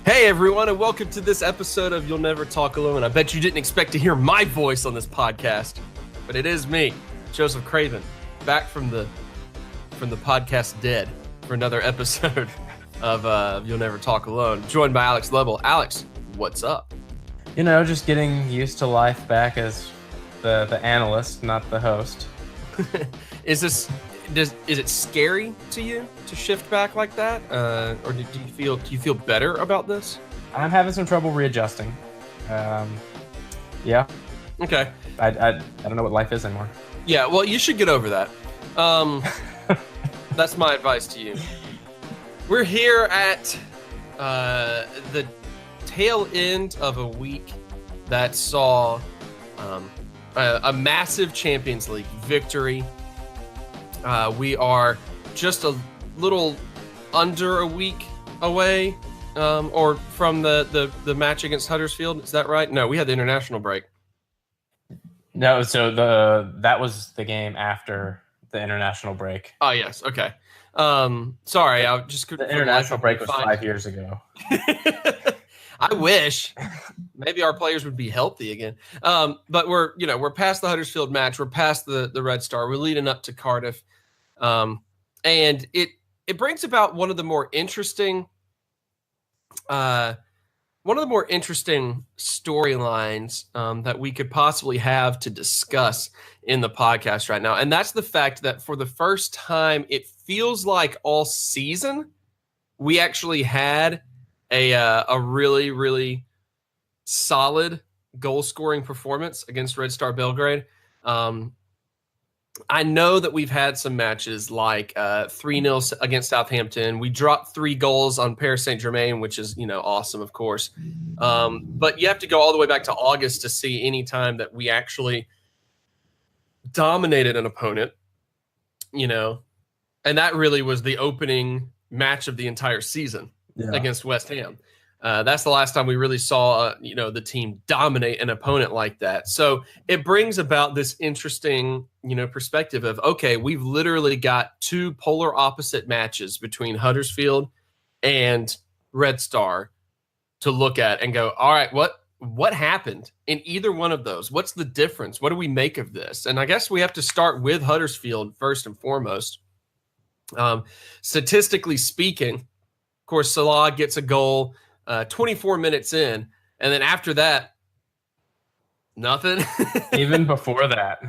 Hey everyone, and welcome to this episode of You'll Never Talk Alone. I bet you didn't expect to hear my voice on this podcast, but it is me, Joseph Craven, back from the podcast dead for another episode of You'll Never Talk Alone, joined by Alex Lovell. Alex, what's up? You know, just getting used to life back as the analyst, not the host. Is it scary to you to shift back like that, or do you feel better about this? I'm having some trouble readjusting. Yeah. Okay. I don't know what life is anymore. Yeah. Well, you should get over that. That's my advice to you. We're here at the tail end of a week that saw a massive Champions League victory. We are just a little under a week away, or from the match against Huddersfield. Is that right? No, we had the international break. No, so that was the game after the international break. Oh yes, okay. Sorry, I just couldn't. The international break was 5 years ago. I wish maybe our players would be healthy again. But we're past the Huddersfield match. We're past the Red Star. We're leading up to Cardiff. And it brings about one of the more interesting storylines that we could possibly have to discuss in the podcast right now. And that's the fact that for the first time, it feels like all season, we actually had a really, really solid goal-scoring performance against Red Star Belgrade. I know that we've had some matches like 3-0 against Southampton. We dropped 3 goals on Paris Saint-Germain, which is, awesome, of course. But you have to go all the way back to August to see any time that we actually dominated an opponent, and that really was the opening match of the entire season against West Ham. That's the last time we really saw, the team dominate an opponent like that. So it brings about this interesting, perspective of, okay, we've literally got 2 polar opposite matches between Huddersfield and Red Star to look at and go, all right, what happened in either one of those? What's the difference? What do we make of this? And I guess we have to start with Huddersfield first and foremost. Statistically speaking, of course, Salah gets a goal 24 minutes in, and then after that, nothing. Even before that.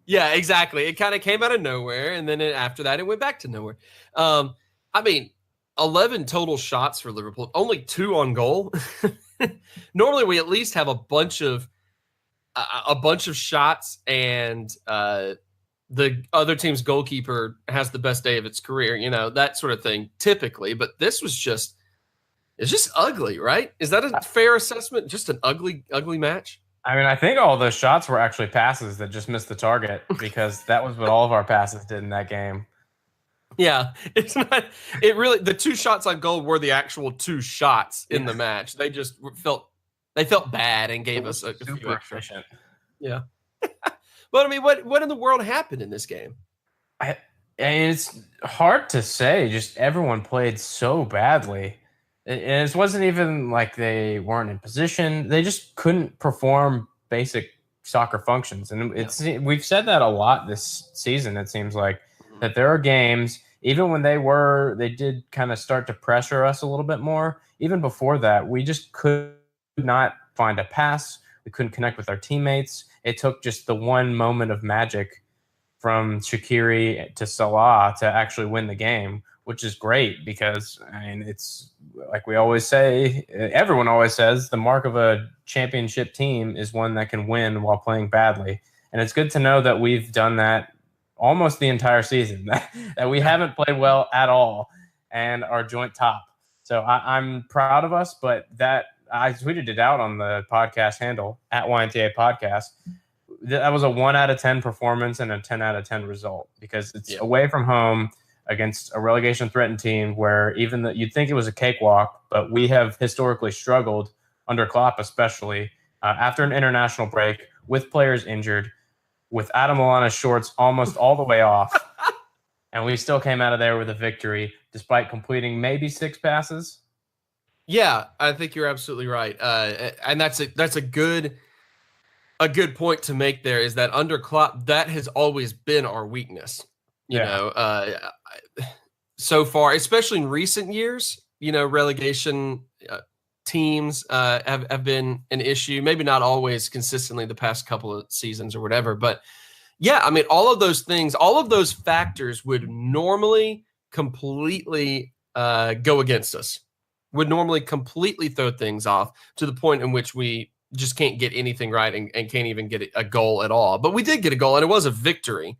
Yeah, exactly. It kind of came out of nowhere, and then after that, it went back to nowhere. 11 total shots for Liverpool, only 2 on goal. Normally, we at least have a bunch of shots, and the other team's goalkeeper has the best day of its career, that sort of thing, typically. But this was it's just ugly, right? Is that a fair assessment? Just an ugly match? I think all those shots were actually passes that just missed the target, because that was what all of our passes did in that game. Yeah, the 2 shots on goal were the actual 2 shots in the match. They just felt bad and gave us a few extra. Efficient. Yeah. But what in the world happened in this game? It's hard to say. Just everyone played so badly. And it wasn't even like they weren't in position. They just couldn't perform basic soccer functions. And we've said that a lot this season, it seems like, that there are games, even when they did kind of start to pressure us a little bit more. Even before that, we just could not find a pass. We couldn't connect with our teammates. It took just the one moment of magic from Shaqiri to Salah to actually win the game, which is great, because it's like we always say, everyone always says, the mark of a championship team is one that can win while playing badly. And it's good to know that we've done that almost the entire season, that we haven't played well at all and are joint top. So I'm proud of us, but that I tweeted it out on the podcast handle at YNTA Podcast. That was a 1 out of 10 performance and a 10 out of 10 result, because it's away from home against a relegation threatened team where you'd think it was a cakewalk, but we have historically struggled under Klopp, especially after an international break, with players injured, with Adam Lallana's shorts almost all the way off. And we still came out of there with a victory, despite completing maybe 6 passes. Yeah, I think you're absolutely right. And that's a good point to make there is that under Klopp, that has always been our weakness. You Yeah. know, so far, especially in recent years, relegation teams have been an issue. Maybe not always consistently the past couple of seasons or whatever, but yeah, I mean, all of those things, all of those factors would normally completely go against us. Would normally completely throw things off to the point in which we just can't get anything right and can't even get a goal at all. But we did get a goal, and it was a victory.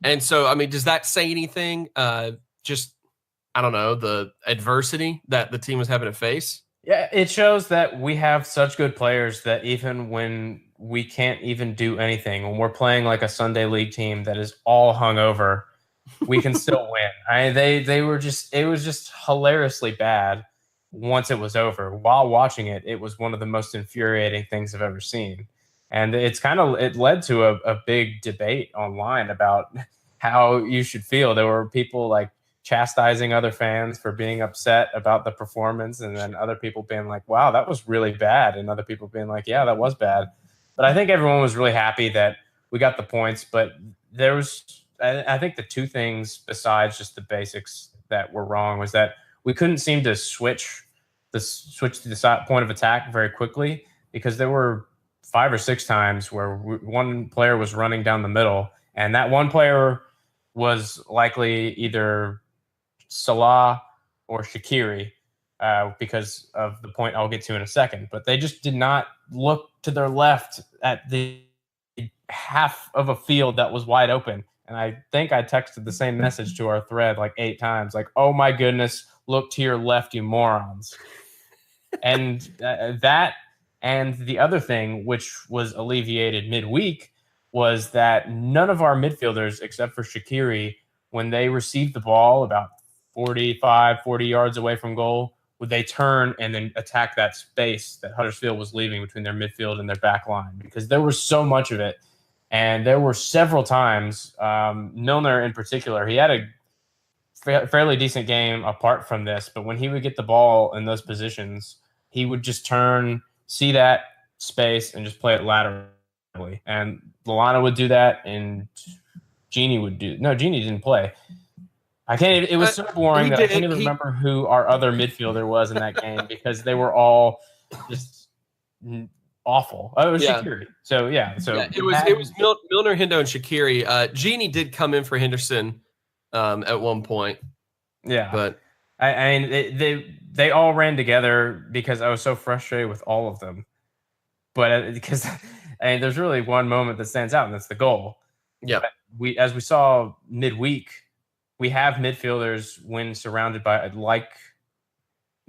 And so, I mean, does that say anything? Just I don't know, the adversity that the team was having to face. Yeah, it shows that we have such good players that even when we can't even do anything, when we're playing like a Sunday league team that is all hungover, we can still win. They were just, it was just hilariously bad once it was over. While watching it, it was one of the most infuriating things I've ever seen. And it led to a big debate online about how you should feel. There were people like chastising other fans for being upset about the performance, and then other people being like, wow, that was really bad, and other people being like, yeah, that was bad. But I think everyone was really happy that we got the points. But there was, I think, the two things besides just the basics that were wrong was that we couldn't seem to switch to the point of attack very quickly, because there were 5 or 6 times where one player was running down the middle, and that one player was likely either Salah or Shaqiri, because of the point I'll get to in a second. But they just did not look to their left at the half of a field that was wide open. And I think I texted the same message to our thread like 8 times, like, oh my goodness, look to your left, you morons. And that, and the other thing, which was alleviated midweek, was that none of our midfielders, except for Shaqiri, when they received the ball about 40 yards away from goal, would they turn and then attack that space that Huddersfield was leaving between their midfield and their back line, because there was so much of it. And there were several times, Milner in particular, he had a fairly decent game apart from this, but when he would get the ball in those positions, he would just turn, see that space, and just play it laterally. And Lallana would do that, and Genie didn't play. I can't. It was so boring that I can't even remember who our other midfielder was in that game, because they were all just awful. Oh, it was Shaqiri. So yeah. So yeah, it was Milner, Hendo, and Shaqiri. Genie did come in for Henderson at one point. Yeah, but I mean they all ran together because I was so frustrated with all of them. But because there's really one moment that stands out, and that's the goal. Yeah, as we saw midweek, we have midfielders when surrounded by like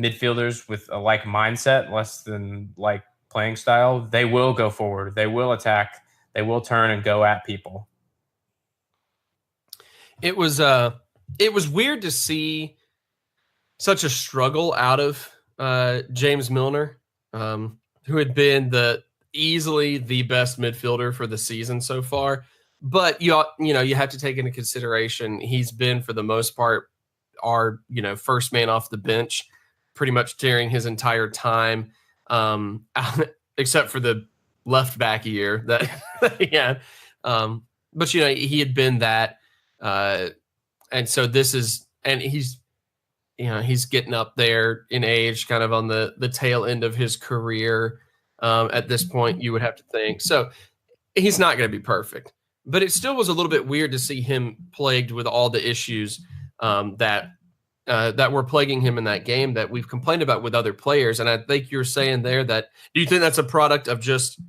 midfielders with a like mindset, less than like playing style. They will go forward. They will attack. They will turn and go at people. It was weird to see such a struggle out of James Milner, who had been easily the best midfielder for the season so far. But you have to take into consideration he's been, for the most part, our first man off the bench pretty much during his entire time, except for the left back year that he had. But he had been that, and so this is, and he's getting up there in age, kind of on the tail end of his career. At this point, you would have to think so. He's not going to be perfect. But it still was a little bit weird to see him plagued with all the issues that were plaguing him in that game that we've complained about with other players. And I think you're saying there that, do you think that's a product of just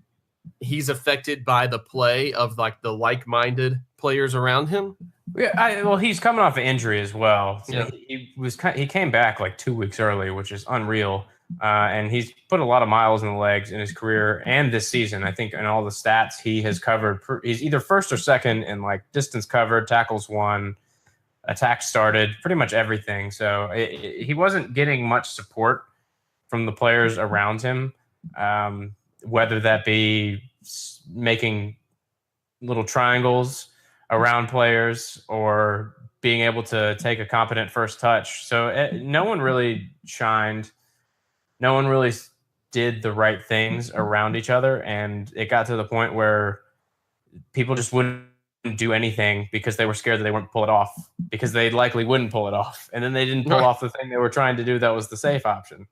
he's affected by the play of like the like-minded players around him? Yeah, well, he's coming off an injury as well. So yeah. He came back like 2 weeks early, which is unreal. And he's put a lot of miles in the legs in his career and this season. I think in all the stats he has covered, he's either first or second in like distance covered, tackles won, attacks started, pretty much everything. So he wasn't getting much support from the players around him, whether that be making little triangles around players or being able to take a competent first touch. So no one really shined. no one really did the right things around each other, and it got to the point where people just wouldn't do anything because they were scared that they wouldn't pull it off, because they likely wouldn't pull it off, and then they didn't pull off the thing they were trying to do that was the safe option.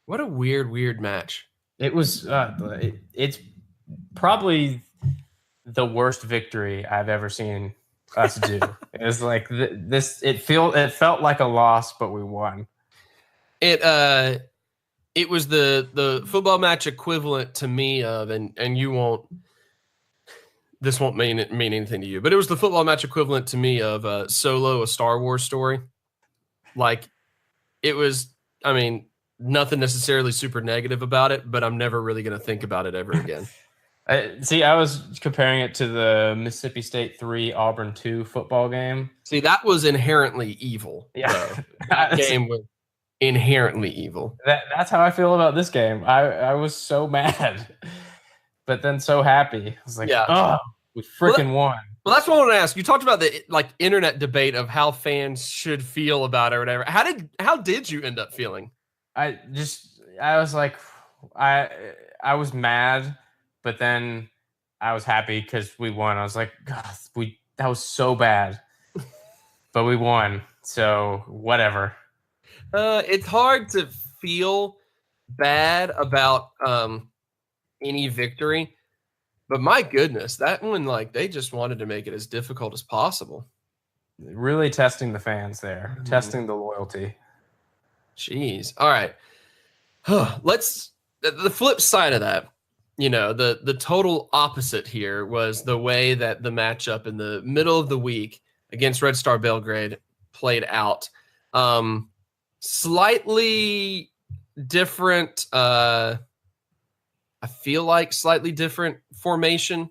What a weird match. It was it's probably the worst victory I've ever seen us do. It was like this. It felt like a loss, but we won. It was the football match equivalent to me of, and you won't. This won't mean anything to you, but it was the football match equivalent to me of Solo, a Star Wars story. Like, it was. I mean, nothing necessarily super negative about it, but I'm never really going to think about it ever again. See, I was comparing it to the Mississippi State 3, Auburn 2 football game. See, that was inherently evil. Yeah. That game was inherently evil. That's how I feel about this game. I was so mad, but then so happy. I was like, oh, we freaking won. Well, that's what I want to ask. You talked about the internet debate of how fans should feel about it or whatever. How did you end up feeling? I was like, I was mad, but then I was happy because we won. I was like, God, that was so bad, but we won. So whatever. It's hard to feel bad about any victory, but my goodness, that one, they just wanted to make it as difficult as possible. Really testing the fans there, testing the loyalty. Jeez. All right. The flip side of that, the total opposite here was the way that the matchup in the middle of the week against Red Star Belgrade played out. Slightly different, I feel like slightly different formation.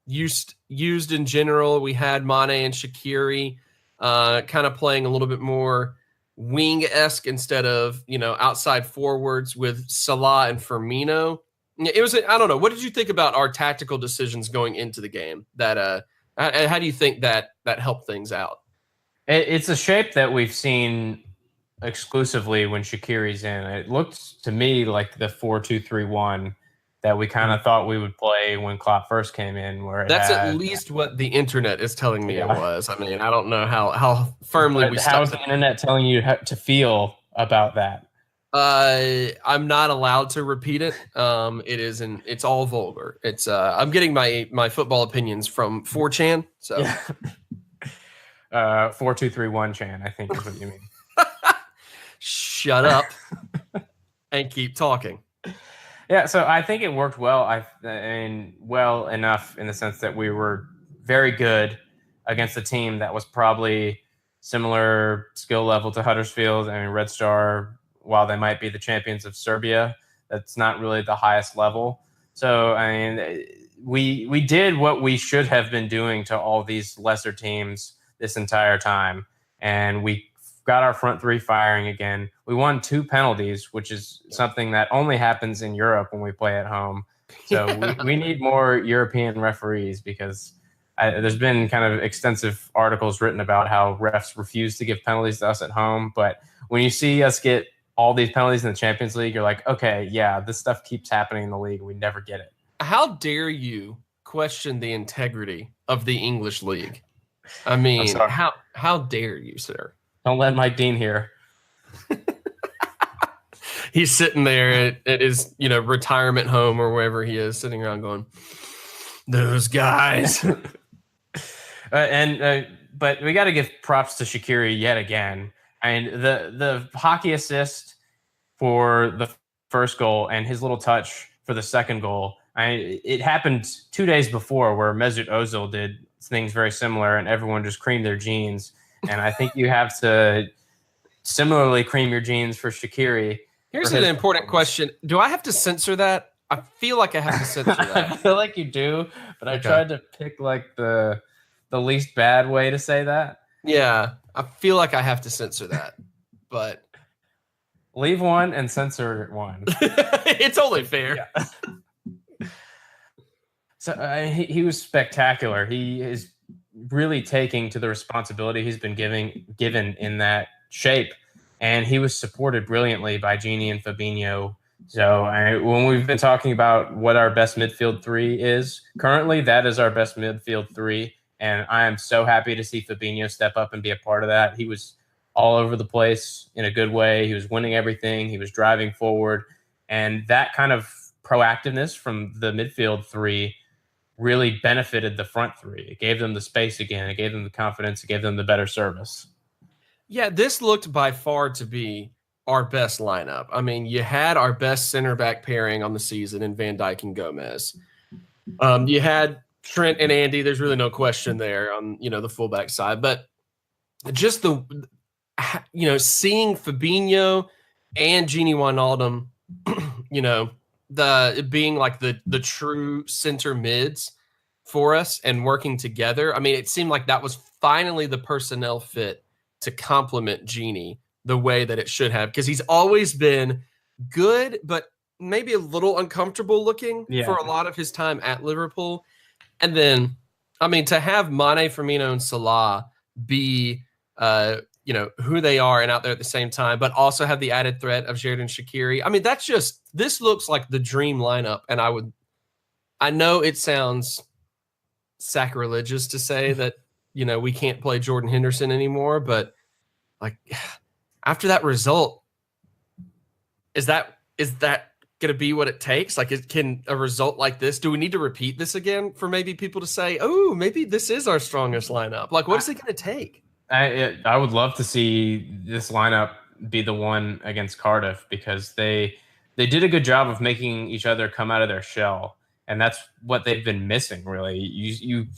Used in general, we had Mane and Shaqiri kind of playing a little bit more wing-esque instead of, outside forwards with Salah and Firmino. It was, I don't know. What did you think about our tactical decisions going into the game? That how do you think that helped things out? It's a shape that we've seen exclusively when Shaqiri's in. It looked to me like the 4-2-3-1 that we kind of thought we would play when Klopp first came in. That's at least what the internet is telling me it was. I mean, I don't know how firmly we. How's the internet telling you to feel about that? I'm not allowed to repeat it. It's all vulgar. It's I'm getting my football opinions from 4chan. So 4-2-3-1 chan, I think is what you mean. Shut up and keep talking. Yeah, so I think it worked well. I mean, well enough in the sense that we were very good against a team that was probably similar skill level to Huddersfield. I mean, Red Star, while they might be the champions of Serbia, that's not really the highest level. So, I mean, we did what we should have been doing to all these lesser teams this entire time, and we got our front three firing again. We won 2 penalties, which is something that only happens in Europe when we play at home. So we need more European referees, because there's been kind of extensive articles written about how refs refuse to give penalties to us at home. But when you see us get all these penalties in the Champions League, you're like, okay, yeah, this stuff keeps happening in the league. We never get it. How dare you question the integrity of the English league? I mean, how dare you, sir? Don't let Mike Dean hear. He's sitting there at his, retirement home or wherever he is, sitting around going, those guys. But we got to give props to Shaqiri yet again. I mean, the hockey assist for the first goal and his little touch for the second goal. It happened 2 days before where Mesut Ozil did things very similar, and everyone just creamed their jeans. And I think you have to similarly cream your jeans for Shaqiri. Here's an important question. Do I have to censor that? I feel like I have to censor that. I feel like you do, but I tried to pick the least bad way to say that. Yeah, I feel like I have to censor that, but leave one and censor one. It's only fair. Yeah. So he was spectacular. He is really taking to the responsibility he's been given in that shape. and he was supported brilliantly by Gini and Fabinho. So when we've been talking about what our best midfield three is currently, that is our best midfield three. And I am so happy to see Fabinho step up and be a part of that. He was all over the place in a good way. He was winning everything. He was driving forward. And that kind of proactiveness from the midfield three really benefited the front three. It gave them the space again. It gave them the confidence. It gave them the better service. Yeah, this looked by far to be our best lineup. I mean, you had our best center back pairing on the season in Van Dijk and Gomez. You had Trent and Andy. There's really no question there on, the fullback side. But just seeing Fabinho and Gini Wijnaldum, being like the true center mids for us and working together. I mean, it seemed like that was finally the personnel fit to complement Gini the way that it should have, because he's always been good, but maybe a little uncomfortable looking for a lot of his time at Liverpool. And then, I mean, to have Mane, Firmino, and Salah be, who they are and out there at the same time, but also have the added threat of Xherdan Shaqiri. I mean, this looks like the dream lineup. And I know it sounds sacrilegious to say that, we can't play Jordan Henderson anymore, but like after that result, is that going to be what it takes? Like, can a result like this, do we need to repeat this again for maybe people to say, oh, maybe this is our strongest lineup? Like, what is it going to take? I would love to see this lineup be the one against Cardiff, because they did a good job of making each other come out of their shell. And that's what they've been missing, really.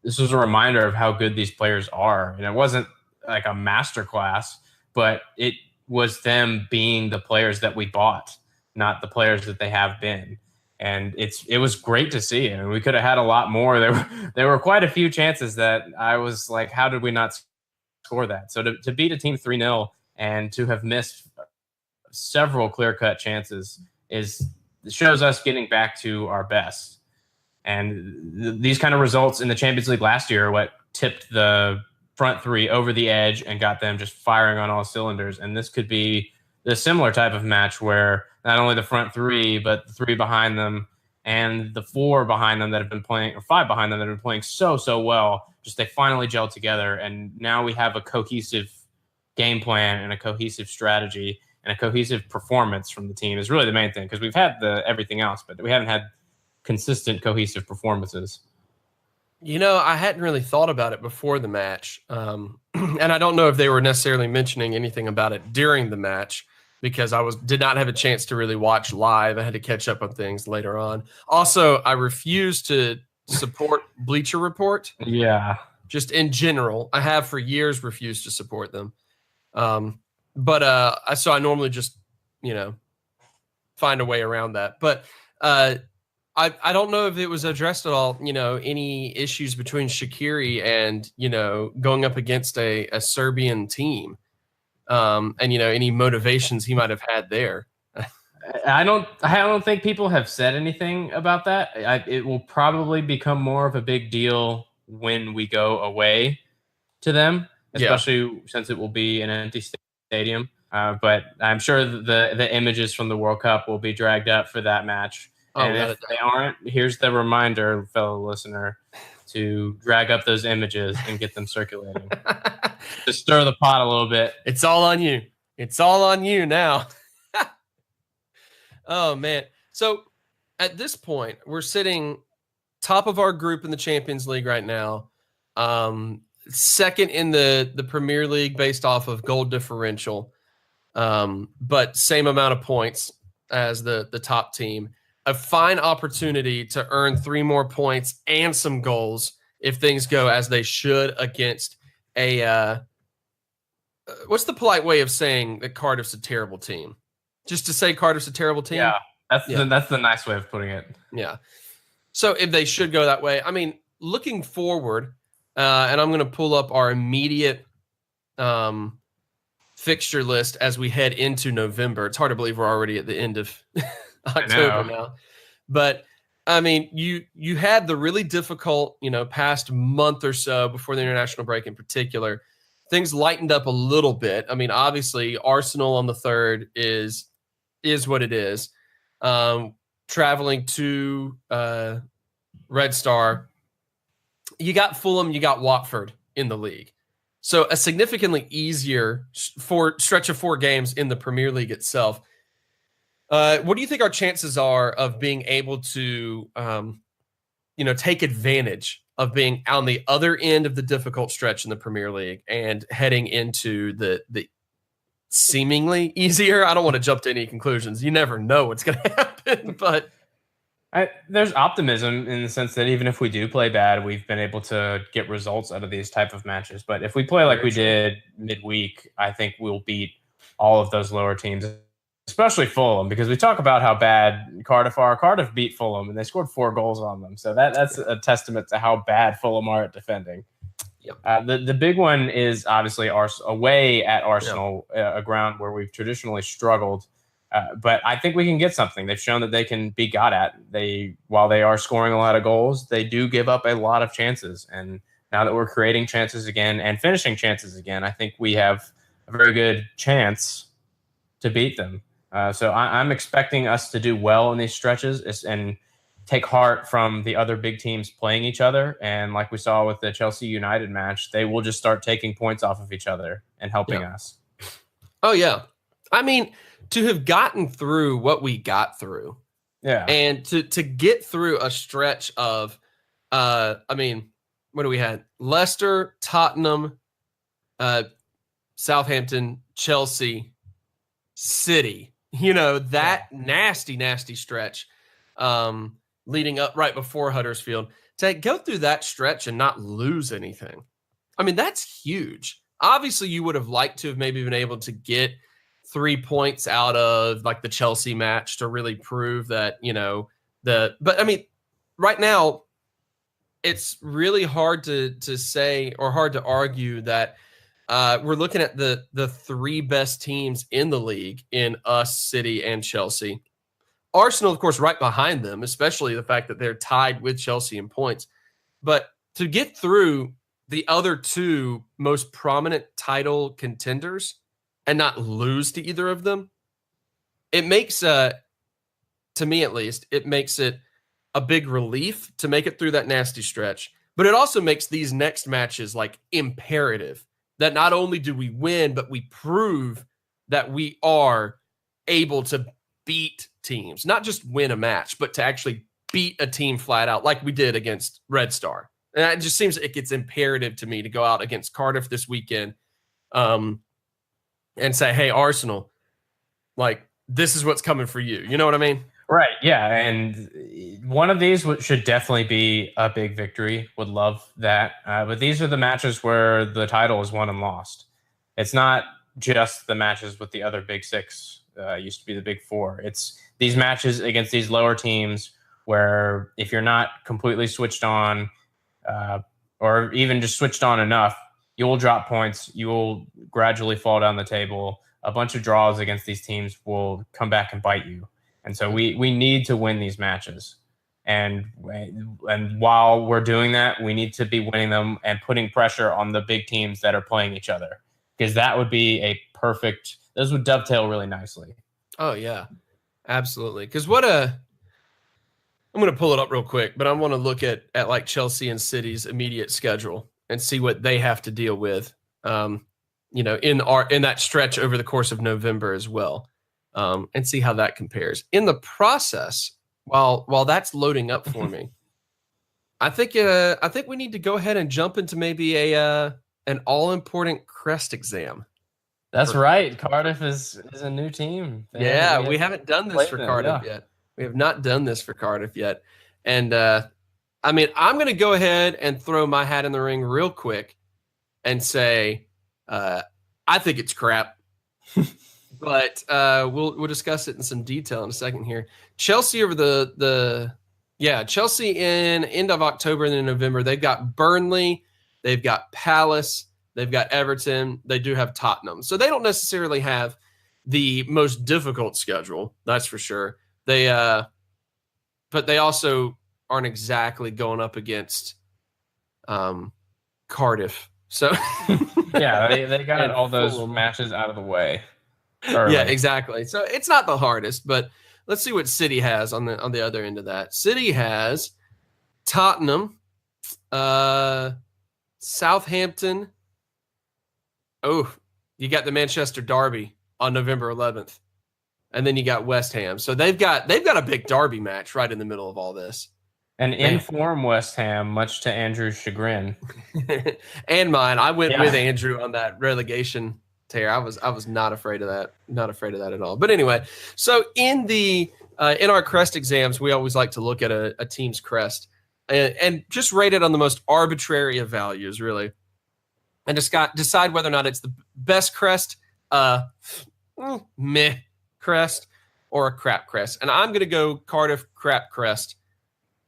This was a reminder of how good these players are. And it wasn't like a masterclass, but it was them being the players that we bought, not the players that they have been. And it was great to see. I mean, we could have had a lot more. There were quite a few chances that I was like, how did we not score that? So to beat a team 3-0 and to have missed several clear-cut chances shows us getting back to our best. And these kind of results in the Champions League last year are what tipped the front three over the edge and got them just firing on all cylinders. And this could be the similar type of match where not only the front three, but the three behind them and the four behind them that have been playing, or five behind them that have been playing so well, just they finally gelled together. And now we have a cohesive game plan and a cohesive strategy and a cohesive performance from the team is really the main thing, because we've had everything else, but we haven't had consistent, cohesive performances. I hadn't really thought about it before the match. And I don't know if they were necessarily mentioning anything about it during the match, because I did not have a chance to really watch live. I had to catch up on things later on. Also, I refuse to support Bleacher Report. Yeah. Just in general. I have for years refused to support them. But I normally just, find a way around that. But I don't know if it was addressed at all, any issues between Shaqiri and, going up against a Serbian team, and, any motivations he might have had there. I don't think people have said anything about that. It will probably become more of a big deal when we go away to them, especially since it will be an empty stadium. But I'm sure the images from the World Cup will be dragged up for that match. And if they aren't, here's the reminder, fellow listener, to drag up those images and get them circulating. To stir the pot a little bit. It's all on you. It's all on you now. Oh, man. So at this point, we're sitting top of our group in the Champions League right now. Second in the Premier League based off of goal differential, but same amount of points as the top team. A fine opportunity to earn 3 more points and some goals if things go as they should against a what's the polite way of saying that Cardiff's a terrible team? Just to say Cardiff's a terrible team? Yeah, that's the nice way of putting it. Yeah. So if they should go that way, I mean, looking forward, and I'm going to pull up our immediate fixture list as we head into November. It's hard to believe we're already at the end of October now. But I mean, you had the really difficult, past month or so before the international break in particular, things lightened up a little bit. I mean, obviously, Arsenal on the 3rd is what it is. Traveling to Red Star, you got Fulham, you got Watford in the league. So a significantly easier stretch of 4 games in the Premier League itself. What do you think our chances are of being able to, take advantage of being on the other end of the difficult stretch in the Premier League and heading into the seemingly easier? I don't want to jump to any conclusions. You never know what's going to happen, but there's optimism in the sense that even if we do play bad, we've been able to get results out of these type of matches. But if we play like we did midweek, I think we'll beat all of those lower teams, especially Fulham, because we talk about how bad Cardiff are. Cardiff beat Fulham, and they scored 4 goals on them. So that's a testament to how bad Fulham are at defending. Yep. The big one is obviously away at Arsenal, a ground where we've traditionally struggled. But I think we can get something. They've shown that they can be got at. While they are scoring a lot of goals, they do give up a lot of chances. And now that we're creating chances again and finishing chances again, I think we have a very good chance to beat them. So I'm expecting us to do well in these stretches and take heart from the other big teams playing each other. And like we saw with the Chelsea United match, they will just start taking points off of each other and helping us. Oh, yeah. I mean, to have gotten through what we got through, and to get through a stretch of, what do we had? Leicester, Tottenham, Southampton, Chelsea, City. That nasty stretch leading up right before Huddersfield. To go through that stretch and not lose anything, I mean, that's huge. Obviously, you would have liked to have maybe been able to get 3 points out of like the Chelsea match to really prove that, but I mean, right now it's really hard to say or hard to argue that we're looking at the 3 best teams in the league in us, City and Chelsea. Arsenal, of course, right behind them, especially the fact that they're tied with Chelsea in points. But to get through the other 2 most prominent title contenders and not lose to either of them, it makes, to me at least, it makes it a big relief to make it through that nasty stretch. But it also makes these next matches like imperative that not only do we win, but we prove that we are able to beat teams, not just win a match, but to actually beat a team flat out like we did against Red Star. And it just seems like it's imperative to me to go out against Cardiff this weekend, and say, hey, Arsenal, like, this is what's coming for you. You know what I mean? Right, yeah. And one of these should definitely be a big victory. Would love that. But these are the matches where the title is won and lost. It's not just the matches with the other big 6, used to be the big 4. It's these matches against these lower teams where if you're not completely switched on or even just switched on enough, you will drop points. You will gradually fall down the table. A bunch of draws against these teams will come back and bite you. And so we need to win these matches. And while we're doing that, we need to be winning them and putting pressure on the big teams that are playing each other, because that would be those would dovetail really nicely. Oh, yeah, absolutely. Because I'm going to pull it up real quick, but I want to look at like Chelsea and City's immediate schedule and see what they have to deal with, in that stretch over the course of November as well, and see how that compares. In the process, while that's loading up for me, I think we need to go ahead and jump into maybe an all-important crest exam. That's right. Cardiff is a new team. We haven't done this for Cardiff yet. We have not done this for Cardiff yet, and I'm going to go ahead and throw my hat in the ring real quick and say I think it's crap. But we'll discuss it in some detail in a second here. Chelsea over Chelsea in end of October and then November. They've got Burnley, they've got Palace, they've got Everton, they do have Tottenham. So they don't necessarily have the most difficult schedule, that's for sure. But they also aren't exactly going up against Cardiff. So Yeah, they got all those Fulham. matches out of the way early. Yeah, exactly. So it's not the hardest, but let's see what City has on the other end of that. City has Tottenham, Southampton. Oh, you got the Manchester Derby on November 11th, and then you got West Ham. So they've got a big derby match right in the middle of all this. And in-form West Ham, much to Andrew's chagrin. And mine. I went with Andrew on that relegation tear. I was not afraid of that. Not afraid of that at all. But anyway, so in our crest exams, we always like to look at a team's crest and just rate it on the most arbitrary of values, really. And decide whether or not it's the best crest, meh crest, or a crap crest. And I'm going to go Cardiff crap crest.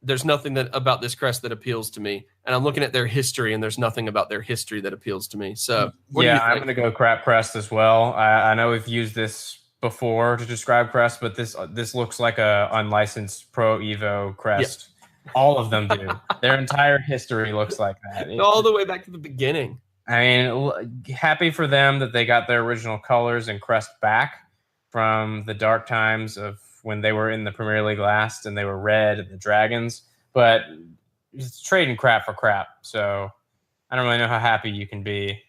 There's nothing about this crest that appeals to me. And I'm looking at their history, and there's nothing about their history that appeals to me. So, I'm going to go crap crest as well. I know we've used this before to describe crest, but this looks like a unlicensed Pro Evo crest. Yeah. All of them do. Their entire history looks like that. All the way back to the beginning. I mean, happy for them that they got their original colors and crest back from the dark times of when they were in the Premier League last and they were red at the Dragons, but it's trading crap for crap. So I don't really know how happy you can be.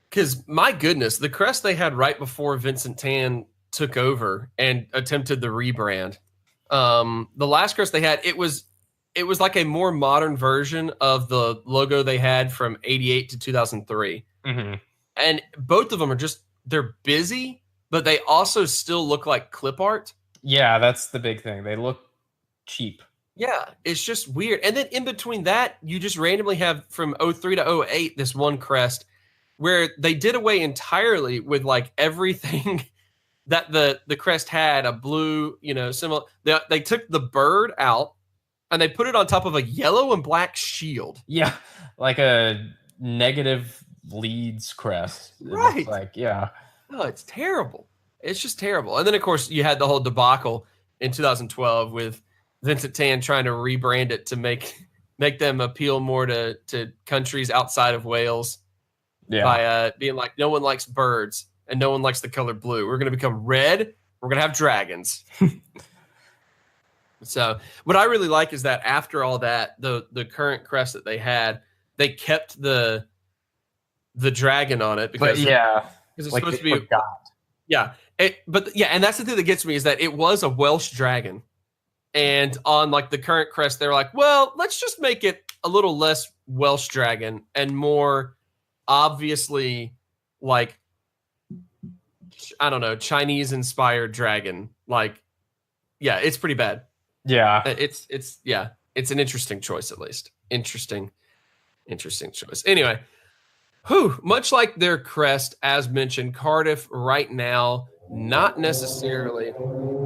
Because my goodness, the crest they had right before Vincent Tan took over and attempted the rebrand. The last crest they had, it was like a more modern version of the logo they had from 88 to 2003. Mm-hmm. And both of them they're busy, but they also still look like clip art. Yeah, that's the big thing. They look cheap. Yeah, it's just weird. And then in between that, you just randomly have from 03 to 08 this one crest where they did away entirely with like everything that the crest had, a blue, similar. They took the bird out and they put it on top of a yellow and black shield. Yeah, like a negative Leeds crest. Right. yeah. Oh, it's terrible. It's just terrible. And then, of course, you had the whole debacle in 2012 with Vincent Tan trying to rebrand it to make them appeal more to countries outside of Wales by being like, no one likes birds and no one likes the color blue. We're going to become red. We're going to have dragons. So what I really like is that after all that, the current crest that they had, they kept the dragon on it because it's supposed to be forgot. Yeah. And that's the thing that gets me is that it was a Welsh dragon. And on like the current crest, they're like, well, let's just make it a little less Welsh dragon and more obviously like, I don't know, Chinese inspired dragon. Like, yeah, it's pretty bad. Yeah. It's an interesting choice, at least. Interesting choice. Anyway, much like their crest, as mentioned, Cardiff right now, not necessarily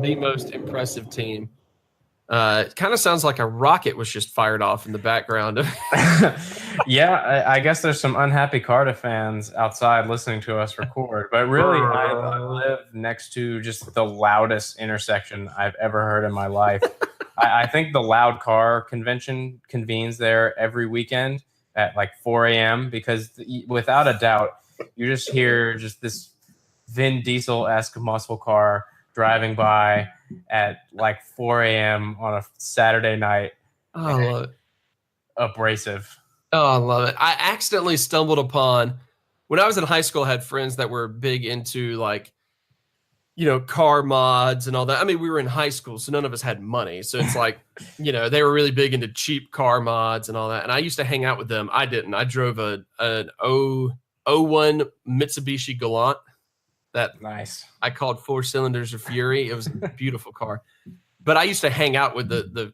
the most impressive team. It kind of sounds like a rocket was just fired off in the background. Yeah, I guess there's some unhappy Cardiff fans outside listening to us record. But really, I live next to just the loudest intersection I've ever heard in my life. I think the Loud Car Convention convenes there every weekend at like 4 a.m. because without a doubt, you just hear just this Vin Diesel-esque muscle car driving by at like 4 a.m. on a Saturday night. Oh, I love it. Abrasive. Oh, I love it. I accidentally stumbled upon, when I was in high school, I had friends that were big into like, car mods and all that. I mean, we were in high school, so none of us had money. So it's like, they were really big into cheap car mods and all that. And I used to hang out with them. I didn't. I drove an 01 Mitsubishi Galant. That nice. I called 4 cylinders of fury. It was a beautiful car. But I used to hang out with the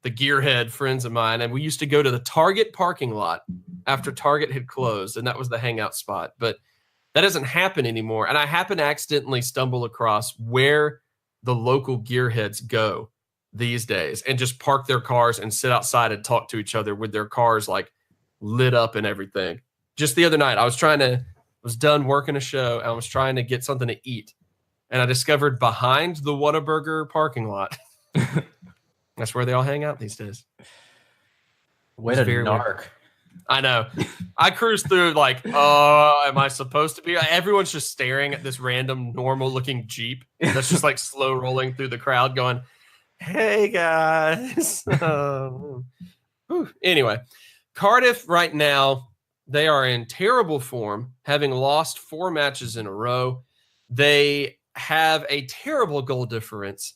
gearhead friends of mine, and we used to go to the Target parking lot after Target had closed, and that was the hangout spot. But that doesn't happen anymore. And I happen to accidentally stumble across where the local gearheads go these days and just park their cars and sit outside and talk to each other with their cars like lit up and everything. Just the other night, I was done working a show. I was trying to get something to eat, and I discovered behind the Whataburger parking lot. That's where they all hang out these days. Way to narc. I know. I cruised through like, oh, am I supposed to be? Everyone's just staring at this random normal looking Jeep that's just like slow rolling through the crowd going, hey guys. Anyway, Cardiff right now, they are in terrible form, having lost 4 matches in a row. They have a terrible goal differential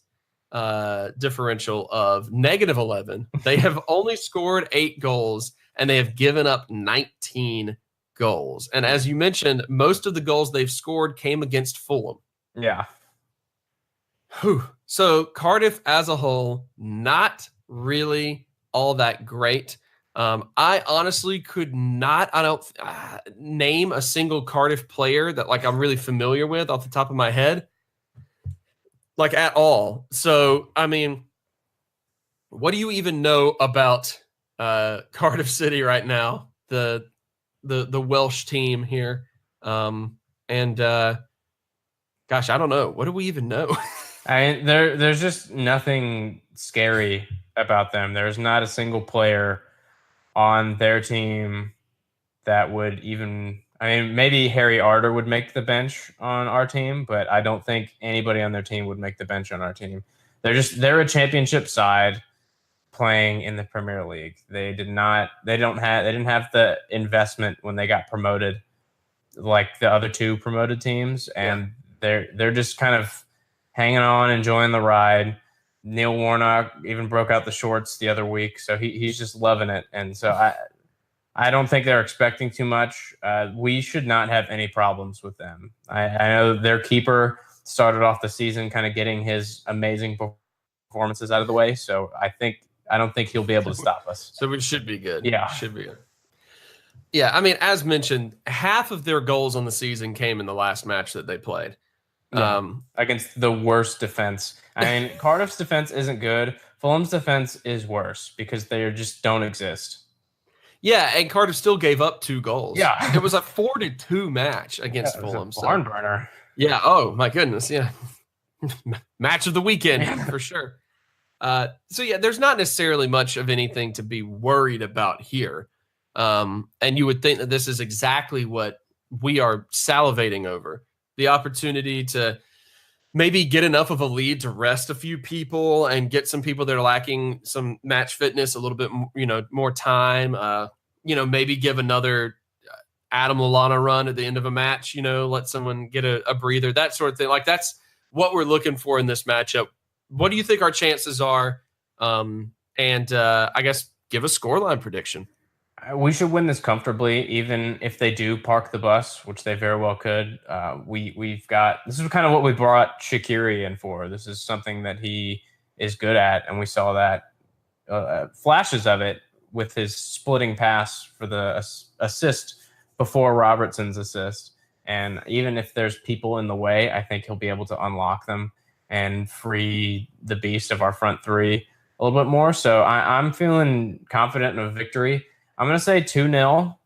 of -11. They have only scored 8 goals, and they have given up 19 goals. And as you mentioned, most of the goals they've scored came against Fulham. Yeah. Whew. So Cardiff as a whole, not really all that great. I honestly could not, I don't name a single Cardiff player that like I'm really familiar with off the top of my head, like at all. So, I mean, what do you even know about Cardiff City right now? The Welsh team here. Gosh, I don't know. What do we even know? There's just nothing scary about them. There's not a single player on their team that would even, I mean, maybe Harry Arter would make the bench on our team, but I don't think anybody on their team would make the bench on our team. They're a championship side playing in the Premier League. They didn't have the investment when they got promoted like the other 2 promoted teams, and they're just kind of hanging on, enjoying the ride. Neil Warnock even broke out the shorts the other week, so he's just loving it. And so I don't think they're expecting too much. We should not have any problems with them. I know their keeper started off the season kind of getting his amazing performances out of the way, so I don't think he'll be able to stop us. So we should be good. Yeah. Should be good. Yeah, I mean, as mentioned, half of their goals on the season came in the last match that they played. Against the worst defense. I mean, Cardiff's defense isn't good. Fulham's defense is worse because they just don't exist. Yeah, and Cardiff still gave up 2 goals. Yeah. It was a 4-2 match against Fulham. Barn burner. Yeah, oh my goodness, yeah. Match of the weekend for sure. So yeah, there's not necessarily much of anything to be worried about here. And you would think that this is exactly what we are salivating over. The opportunity to maybe get enough of a lead to rest a few people and get some people that are lacking some match fitness a little bit, more time. Maybe give another Adam Lallana run at the end of a match. Let someone get a breather, that sort of thing. Like that's what we're looking for in this matchup. What do you think our chances are? I guess give a scoreline prediction. We should win this comfortably, even if they do park the bus, which they very well could. We've got, this is kind of what we brought Shaqiri in for. This is something that he is good at, and we saw that flashes of it with his splitting pass for the assist before Robertson's assist. And even if there's people in the way, I think he'll be able to unlock them and free the beast of our front 3 a little bit more. So I'm feeling confident in a victory. I'm going to say 2-0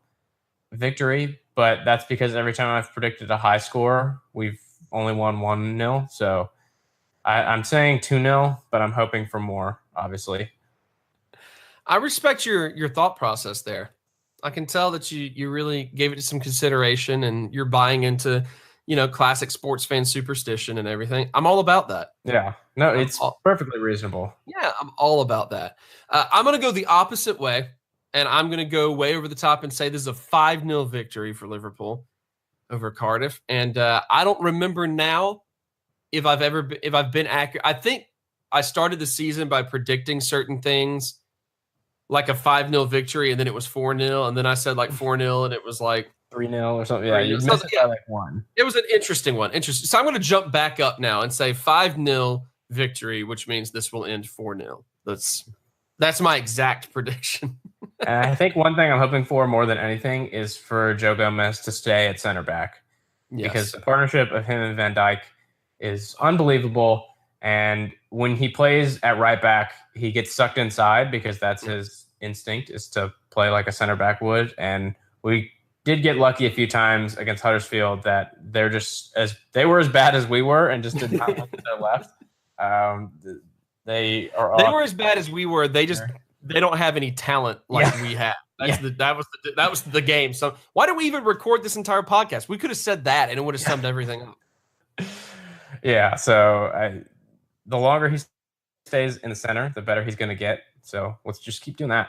victory, but that's because every time I've predicted a high score, we've only won 1-0. So I'm saying 2-0, but I'm hoping for more, obviously. I respect your thought process there. I can tell that you really gave it some consideration and you're buying into, classic sports fan superstition and everything. I'm all about that. Yeah. No, it's perfectly reasonable. Yeah, I'm all about that. I'm going to go the opposite way. And I'm going to go way over the top and say this is a 5-0 victory for Liverpool over Cardiff. And I don't remember now if I've been accurate. I think I started the season by predicting certain things like a 5-0 victory, and then it was 4-0, and then I said like 4-0, and it was like 3-0 or something. Yeah, you missed it by like 1. It was an interesting one. Interesting. So I'm going to jump back up now and say 5-0 victory, which means this will end 4-0. That's my exact prediction. And I think one thing I'm hoping for more than anything is for Joe Gomez to stay at center back. Yes. Because the partnership of him and Van Dijk is unbelievable. And when he plays at right back, he gets sucked inside because that's his instinct, is to play like a center back would. And we did get lucky a few times against Huddersfield that they were as bad as we were and just did not look to their left. They were as bad as we were. They just they don't have any talent like we have. That was the game. So why did we even record this entire podcast? We could have said that and it would have summed everything up. Yeah. So the longer he stays in the center, the better he's going to get. So let's just keep doing that.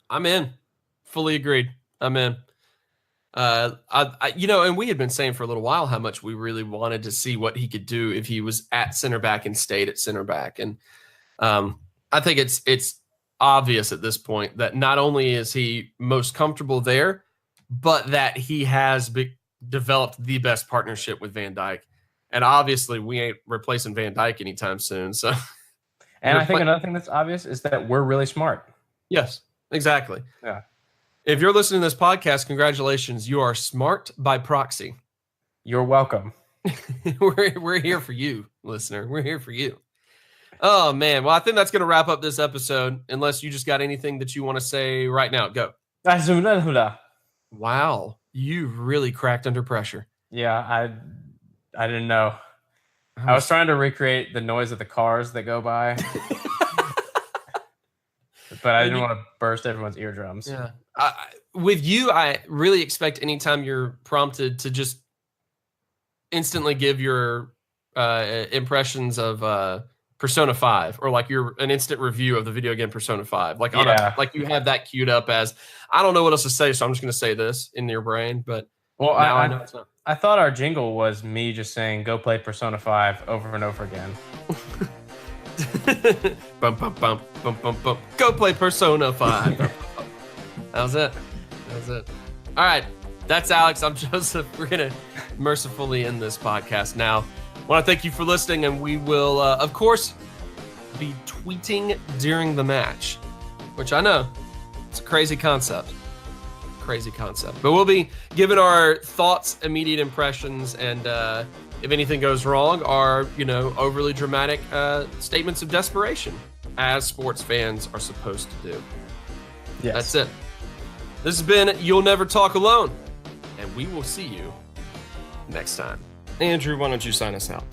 I'm in. Fully agreed. I'm in. And we had been saying for a little while how much we really wanted to see what he could do if he was at center back and stayed at center back. And I think it's obvious at this point that not only is he most comfortable there, but that he has developed the best partnership with Van Dijk. And obviously we ain't replacing Van Dijk anytime soon. So, and I think another thing that's obvious is that we're really smart. Yes, exactly. Yeah. If you're listening to this podcast, congratulations. You are smart by proxy. You're welcome. We're here for you, listener. We're here for you. Oh, man. Well, I think that's going to wrap up this episode, unless you just got anything that you want to say right now. Go. Wow. You really cracked under pressure. Yeah, I didn't know. I was trying to recreate the noise of the cars that go by. But I didn't want to burst everyone's eardrums. Yeah. With you, I really expect anytime you're prompted to just instantly give your impressions of Persona 5 or like an instant review of the video game Persona 5. Like, like you have that queued up as, I don't know what else to say, so I'm just going to say this in your brain. But now I know it's not. I thought our jingle was me just saying, go play Persona 5 over and over again. Bum, bum, bum, bum, bum, bum. Go play Persona 5. That was it. All right. That's Alex. I'm Joseph. We're going to mercifully end this podcast now. I want to thank you for listening, and we will, of course, be tweeting during the match, which I know it's a crazy concept. But we'll be giving our thoughts, immediate impressions, and if anything goes wrong, our overly dramatic statements of desperation, as sports fans are supposed to do. Yes. That's it. This has been You'll Never Talk Alone, and we will see you next time. Andrew, why don't you sign us out?